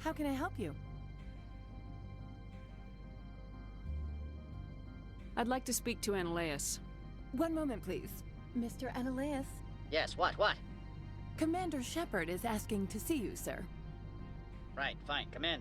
How can I help you? I'd like to speak to Analaeus. One moment, please. Mr. Analaeus? Yes, what? Commander Shepard is asking to see you, sir. Right, fine, come in.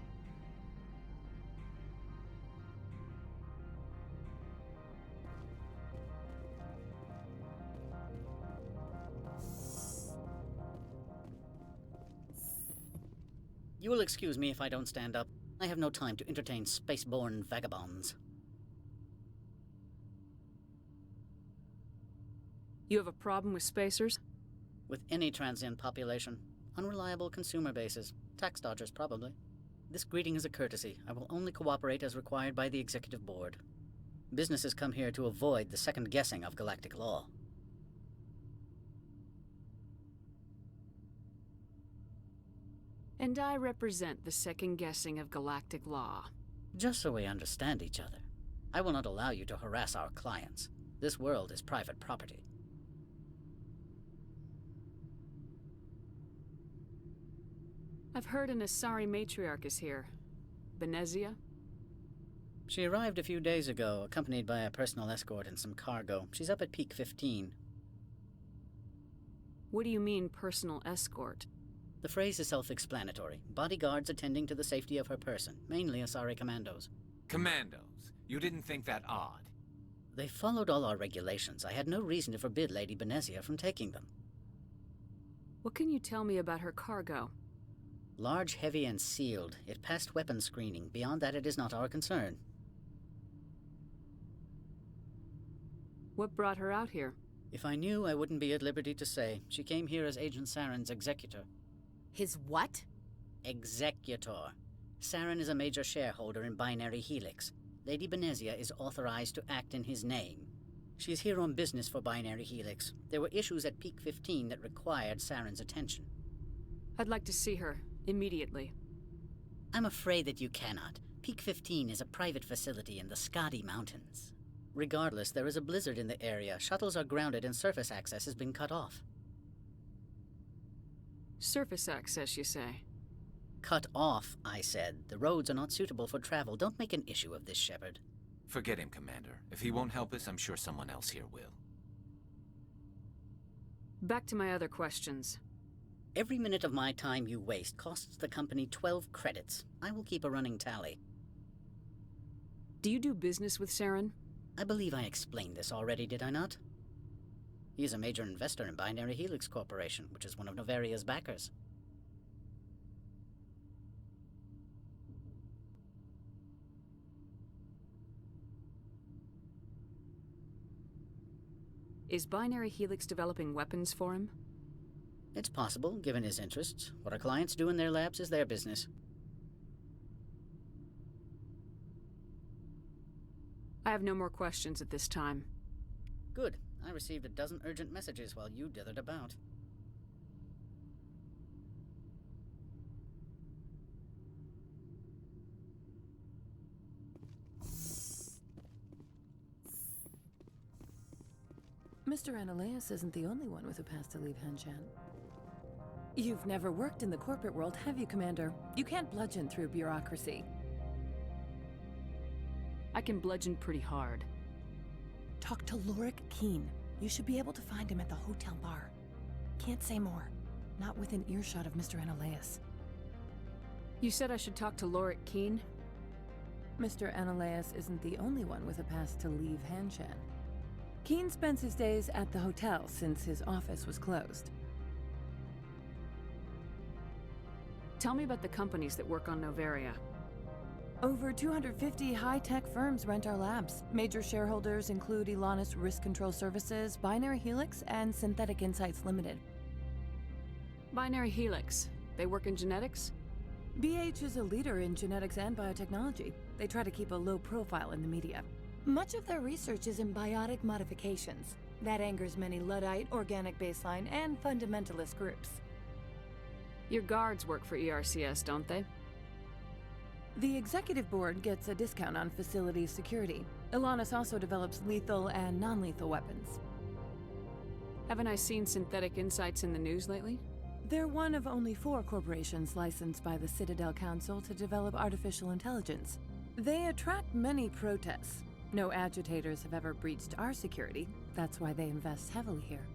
You will excuse me if I don't stand up. I have no time to entertain spaceborne vagabonds. You have a problem with spacers? With any transient population. Unreliable consumer bases. Tax dodgers, probably. This greeting is a courtesy. I will only cooperate as required by the Executive Board. Businesses come here to avoid the second guessing of galactic law. And I represent the second guessing of galactic law. Just so we understand each other, I will not allow you to harass our clients. This world is private property. I've heard an Asari matriarch is here. Benezia? She arrived a few days ago, accompanied by a personal escort and some cargo. She's up at Peak 15. What do you mean, personal escort? The phrase is self-explanatory. Bodyguards attending to the safety of her person, mainly Asari commandos. Commandos? You didn't think that odd? They followed all our regulations. I had no reason to forbid Lady Benezia from taking them. What can you tell me about her cargo? Large, heavy, and sealed. It passed weapons screening. Beyond that, it is not our concern. What brought her out here? If I knew, I wouldn't be at liberty to say. She came here as Agent Saren's executor. His what? Executor. Saren is a major shareholder in Binary Helix. Lady Benezia is authorized to act in his name. She is here on business for Binary Helix. There were issues at Peak 15 that required Saren's attention. I'd like to see her, immediately. I'm afraid that you cannot. Peak 15 is a private facility in the Skadi Mountains. Regardless, there is a blizzard in the area. Shuttles are grounded and surface access has been cut off. Surface access, you say? Cut off, I said. The roads are not suitable for travel. Don't make an issue of this, Shepard. Forget him, Commander. If he won't help us, I'm sure someone else here will. Back to my other questions. Every minute of my time you waste costs the company 12 credits. I will keep a running tally. Do you do business with Saren? I believe I explained this already, did I not? He is a major investor in Binary Helix Corporation, which is one of Novaria's backers. Is Binary Helix developing weapons for him? It's possible, given his interests. What our clients do in their labs is their business. I have no more questions at this time. Good. I received a dozen urgent messages while you dithered about. Mr. Analaeus isn't the only one with a pass to leave Hanshan. You've never worked in the corporate world, have you, Commander? You can't bludgeon through bureaucracy. I can bludgeon pretty hard. Talk to Lorik Keen. You should be able to find him at the hotel bar. Can't say more. Not within earshot of Mr. Analaeus. You said I should talk to Lorik Keen? Mr. Analaeus isn't the only one with a pass to leave Hanshan. Keen spends his days at the hotel since his office was closed. Tell me about the companies that work on Novaria. Over 250 high-tech firms rent our labs. Major shareholders include Elanus Risk Control Services, Binary Helix, and Synthetic Insights Limited. Binary Helix. They work in genetics? BH is a leader in genetics and biotechnology. They try to keep a low profile in the media. Much of their research is in biotic modifications. That angers many Luddite, organic baseline, and fundamentalist groups. Your guards work for ERCS, don't they? The executive board gets a discount on facility security. Elanus also develops lethal and non-lethal weapons. Haven't I seen Synthetic Insights in the news lately? They're one of only 4 corporations licensed by the Citadel Council to develop artificial intelligence. They attract many protests. No agitators have ever breached our security. That's why they invest heavily here.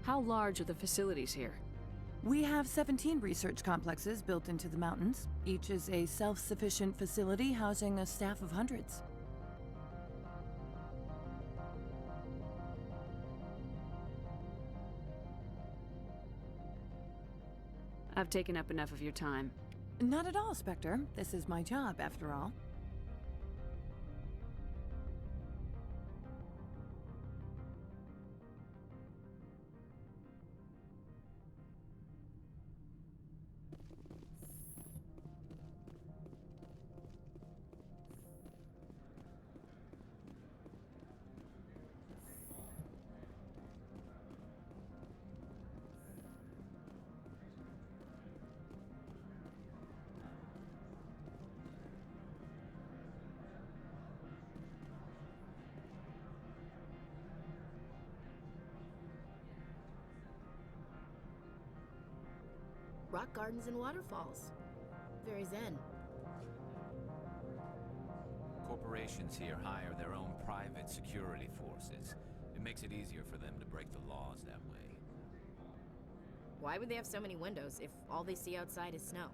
How large are the facilities here? We have 17 research complexes built into the mountains. Each is a self-sufficient facility housing a staff of hundreds. I've taken up enough of your time. Not at all, Spectre. This is my job, after all. Rock gardens and waterfalls. Very zen. Corporations here hire their own private security forces. It makes it easier for them to break the laws that way. Why would they have so many windows if all they see outside is snow?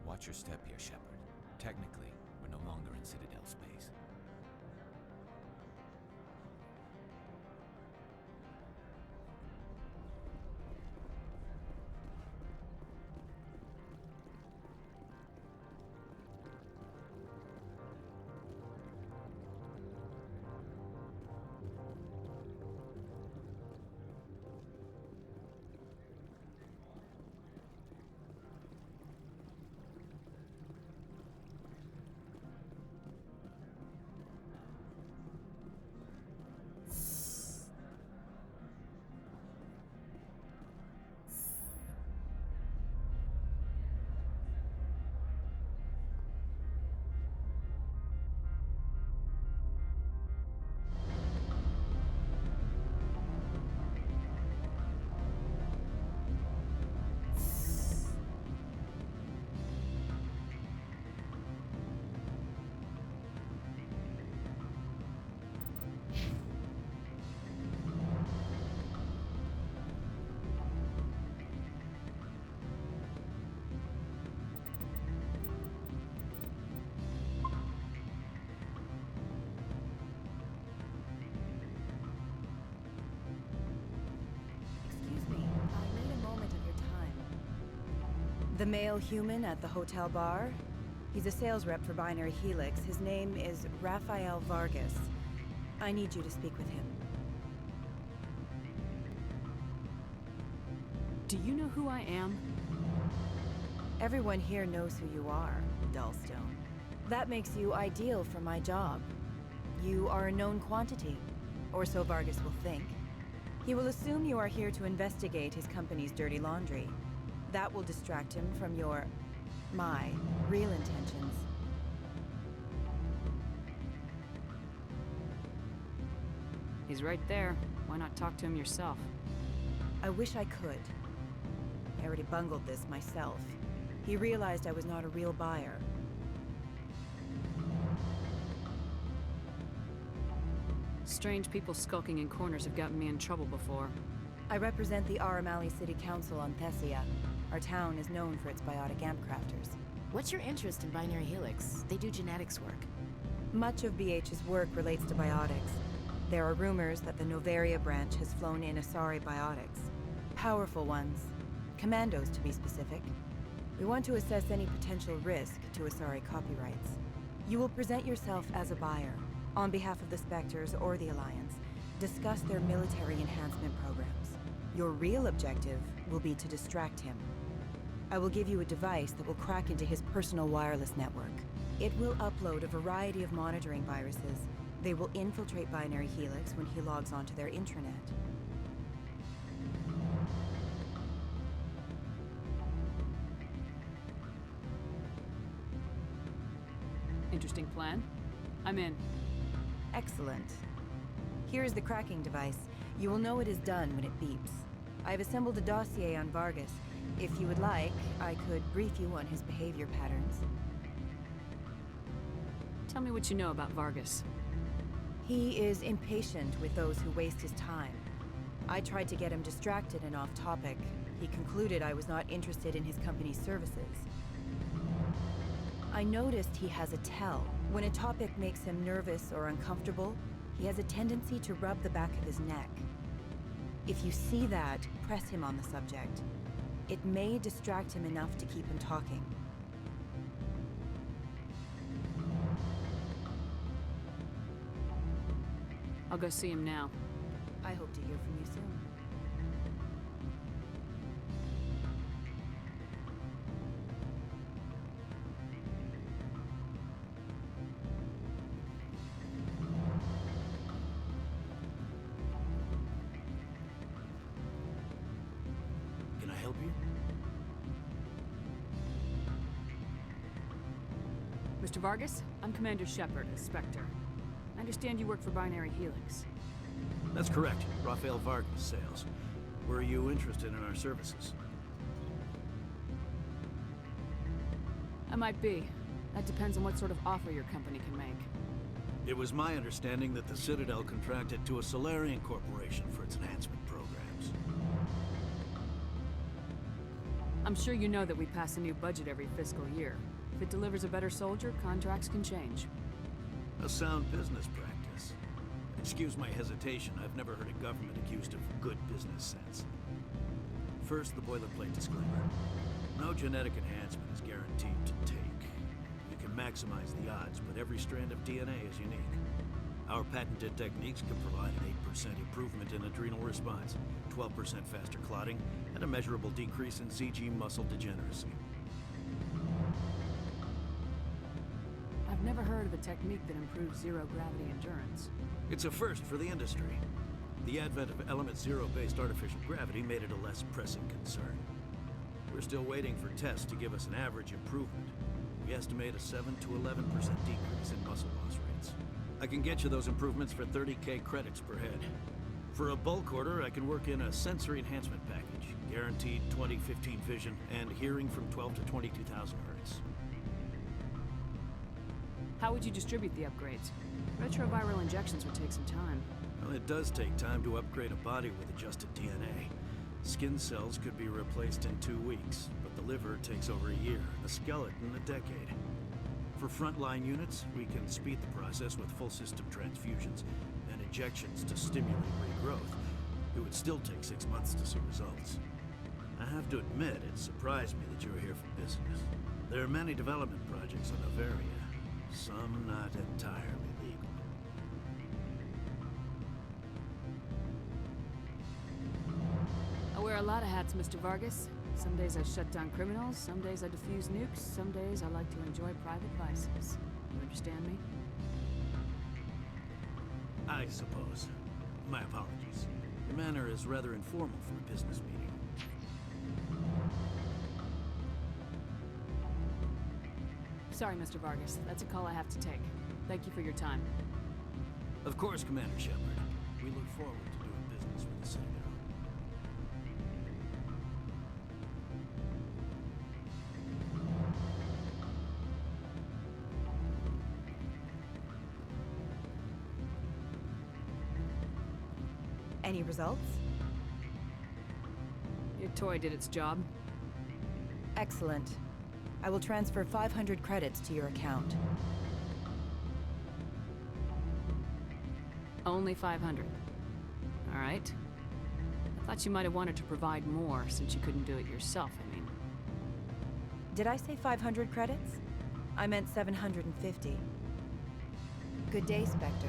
Watch your step here, Shepard. Technically, we're no longer in Citadel space. Excuse me, I need a moment of your time. The male human at the hotel bar? He's a sales rep for Binary Helix. His name is Rafael Vargas. I need you to speak with him. Do you know who I am? Everyone here knows who you are, Dullstone. That makes you ideal for my job. You are a known quantity, or so Vargas will think. He will assume you are here to investigate his company's dirty laundry. That will distract him from my real intentions. He's right there. Why not talk to him yourself? I wish I could. I already bungled this myself. He realized I was not a real buyer. Strange people skulking in corners have gotten me in trouble before. I represent the Aramali City Council on Thessia. Our town is known for its biotic amp crafters. What's your interest in Binary Helix? They do genetics work. Much of BH's work relates to biotics. There are rumors that the Novaria branch has flown in Asari biotics. Powerful ones. Commandos, to be specific. We want to assess any potential risk to Asari copyrights. You will present yourself as a buyer, on behalf of the Spectres or the Alliance. Discuss their military enhancement programs. Your real objective will be to distract him. I will give you a device that will crack into his personal wireless network. It will upload a variety of monitoring viruses. They will infiltrate Binary Helix when he logs onto their intranet. Interesting plan. I'm in. Excellent. Here's the cracking device. You will know it is done when it beeps. I've assembled a dossier on Vargas. If you would like, I could brief you on his behavior patterns. Tell me what you know about Vargas. He is impatient with those who waste his time. I tried to get him distracted and off topic. He concluded I was not interested in his company's services. I noticed he has a tell. When a topic makes him nervous or uncomfortable, he has a tendency to rub the back of his neck. If you see that, press him on the subject. It may distract him enough to keep him talking. I'll go see him now. I hope to hear from you soon. Can I help you? Mr. Vargas, I'm Commander Shepard, a Spectre. I understand you work for Binary Helix. That's correct. Rafael Vargas, sales. Were you interested in our services? I might be. That depends on what sort of offer your company can make. It was my understanding that the Citadel contracted to a Solarian corporation for its enhancement programs. I'm sure you know that we pass a new budget every fiscal year. If it delivers a better soldier, contracts can change. A sound business practice. Excuse my hesitation, I've never heard a government accused of good business sense. First, the boilerplate disclaimer. No genetic enhancement is guaranteed to take. You can maximize the odds, but every strand of DNA is unique. Our patented techniques can provide an 8% improvement in adrenal response, 12% faster clotting, and a measurable decrease in CG muscle degeneracy. I've never heard of a technique that improves zero-gravity endurance. It's a first for the industry. The advent of Element Zero-based artificial gravity made it a less pressing concern. We're still waiting for tests to give us an average improvement. We estimate a 7 to 11% decrease in muscle loss rates. I can get you those improvements for 30K credits per head. For a bulk order, I can work in a sensory enhancement package, guaranteed 20/15 vision, and hearing from 12 to 22,000 hertz. How would you distribute the upgrades? Retroviral injections would take some time. Well, it does take time to upgrade a body with adjusted DNA. Skin cells could be replaced in 2 weeks, but the liver takes over a year, and the skeleton a decade. For frontline units, we can speed the process with full system transfusions and injections to stimulate regrowth. It would still take 6 months to see results. I have to admit, it surprised me that you were here for business. There are many development projects on Noveria, some not entirely legal. I wear a lot of hats, Mr. Vargas. Some days I shut down criminals, some days I defuse nukes, some days I like to enjoy private vices. You understand me? I suppose. My apologies. Your manner is rather informal for a business meeting. Sorry, Mr. Vargas. That's a call I have to take. Thank you for your time. Of course, Commander Shepard. We look forward to doing business with the Citadel. Any results? Your toy did its job. Excellent. I will transfer 500 credits to your account. Only 500. All right. I thought you might have wanted to provide more since you couldn't do it yourself, I mean. Did I say 500 credits? I meant 750. Good day, Spectre.